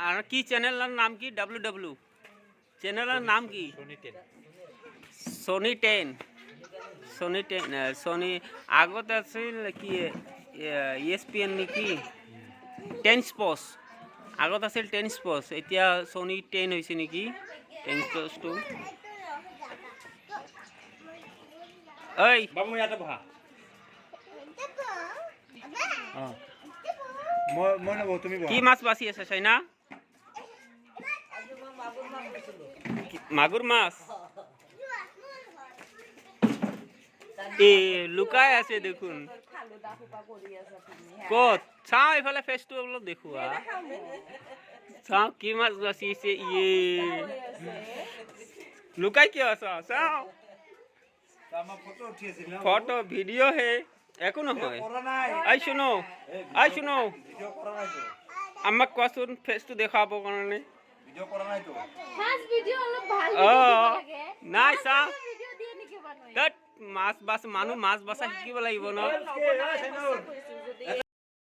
আর কি চ্যানেলের নাম কি ডব্লিউ চ্যানেলের নাম কি সোনি 10 সোনি আগত আছিল কি ESPN নেকি 10 স্পোর্টস আগত আছিল 10 স্পোর্টস এতিয়া সোনি 10 হৈছে নেকি 10 স্পোর্টস টু ওই বাবু ইয়াতে বহা মই নব তুমি বহা কি মাছ বাছি আছে চাইনা মাগুর মাছ এ লুকাই আছে দেখুন কত চাও এফালে ফেসটো অলপ দেখুয়া চাও কি মাছ বাছিছে ইয়ে লুকাই কিয় আছা চাও ফটো ভিডিও হে একো নহয় আই শুনো আমাক কোৱাচোন ফেসটো দেখাব কাৰণে ভিডিও কৰা নাই তো ফার্স্ট ভিডিও অলপ ভাল ভিডিও লাগে নাই চা ভিডিও দিয়ে নিকে বানয় মাছ বাছ মানুহ মাছ বাছা শিকিব লাগিব ন